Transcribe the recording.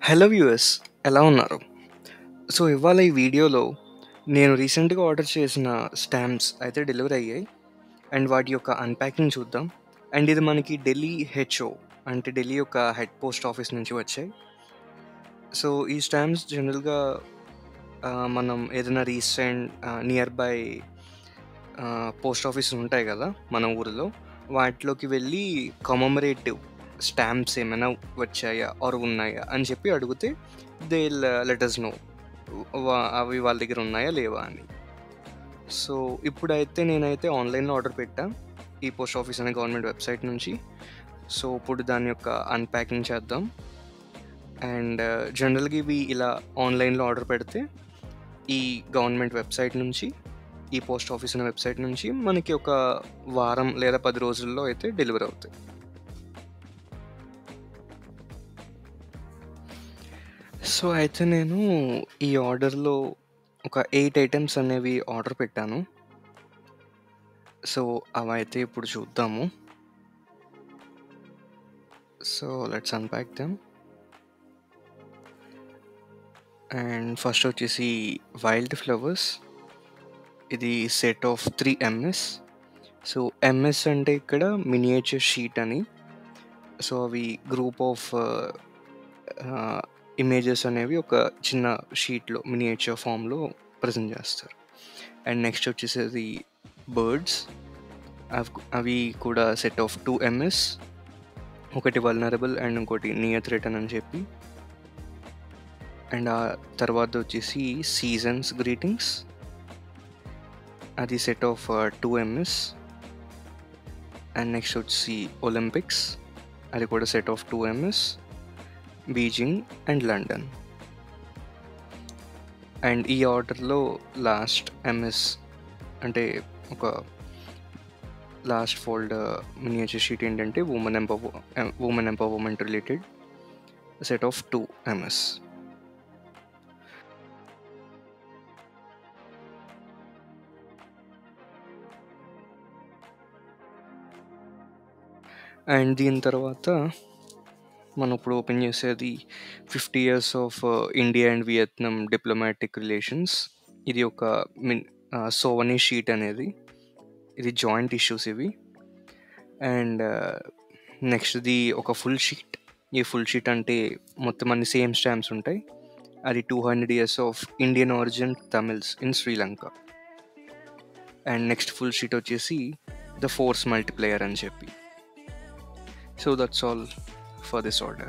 Hello viewers, ఎలా ఉన్నారు? So ఇవాళ ఈ వీడియోలో నేను రీసెంట్గా ఆర్డర్ చేసిన స్టాంప్స్ అయితే డెలివరీ అయ్యాయి అండ్ వాటి యొక్క అన్ప్యాకింగ్ చూద్దాం. అండ్ ఇది మనకి ఢిల్లీ హెచ్ఓ అంటే ఢిల్లీ యొక్క హెడ్ పోస్ట్ ఆఫీస్ నుంచి వచ్చాయి. సో ఈ స్టాంప్స్ జనరల్గా మనం ఏదైనా recent near by post office ఉంటాయి కదా మన ఊరిలో, వాటిలోకి వెళ్ళి కమమరేటివ్ స్టాంప్స్ ఏమైనా వచ్చాయా ఆర్ ఉన్నాయా అని చెప్పి అడిగితే దే లెటర్స్ నో అవి వాళ్ళ దగ్గర ఉన్నాయా లేవా అని. సో ఇప్పుడైతే నేనైతే ఆన్లైన్లో ఆర్డర్ పెట్టా ఈ పోస్ట్ ఆఫీస్ అనే గవర్నమెంట్ వెబ్సైట్ నుంచి. సో ఇప్పుడు దాని యొక్క అన్ప్యాకింగ్ చేద్దాం. అండ్ జనరల్గా ఇవి ఇలా ఆన్లైన్లో ఆర్డర్ పెడితే ఈ గవర్నమెంట్ వెబ్సైట్ నుంచి, ఈ పోస్ట్ ఆఫీస్ అనే వెబ్సైట్ నుంచి మనకి ఒక వారం లేదా 10 రోజుల్లో అయితే డెలివరీ అవుతాయి. సో అయితే నేను ఈ ఆర్డర్లో ఒక 8 ఐటమ్స్ అనేవి ఆర్డర్ పెట్టాను. సో అవైతే ఇప్పుడు చూద్దాము. So let's unpack them. And first వచ్చేసి వైల్డ్ ఫ్లవర్స్. ఇది set of 3 MS. So MS అంటే ఇక్కడ మినియేచర్ షీట్ అని. సో అవి గ్రూప్ ఆఫ్ ఇమేజెస్ అనేవి ఒక చిన్న షీట్లో మినియేచర్ ఫామ్లో ప్రజెంట్ చేస్తారు. అండ్ నెక్స్ట్ వచ్చేసేది బర్డ్స్. అవి కూడా సెట్ ఆఫ్ 2 MS. ఒకటి వల్నరబుల్ అండ్ ఇంకోటి నియర్ థ్రెటన్ అని చెప్పి. అండ్ ఆ తర్వాత వచ్చేసి సీజన్స్ గ్రీటింగ్స్. అది set of 2 MS. And next వచ్చి ఒలింపిక్స్. అది కూడా set of 2 MS. Beijing and London. And ఈ ఆర్డర్లో లాస్ట్ MS అంటే ఒక లాస్ట్ ఫోల్డ్ మినియేచర్ షీట్ ఏంటంటే women empowerment related set of 2 MS. And దీని తర్వాత మనం ఇప్పుడు ఓపెన్ చేసేది 50 years of India and Vietnam diplomatic relations. ఇది ఒక సోవనీ షీట్ అనేది. ఇది జాయింట్ ఇష్యూస్ ఇవి. అండ్ నెక్స్ట్ది ఒక ఫుల్ షీట్. ఈ ఫుల్ షీట్ అంటే మొత్తం అన్ని సేమ్ స్టాంప్స్ ఉంటాయి. అది 200 years of Indian origin Tamils in Sri Lanka. And next full sheet వచ్చేసి ద ఫోర్స్ మల్టిప్లేయర్ అని చెప్పి. So that's all for this order.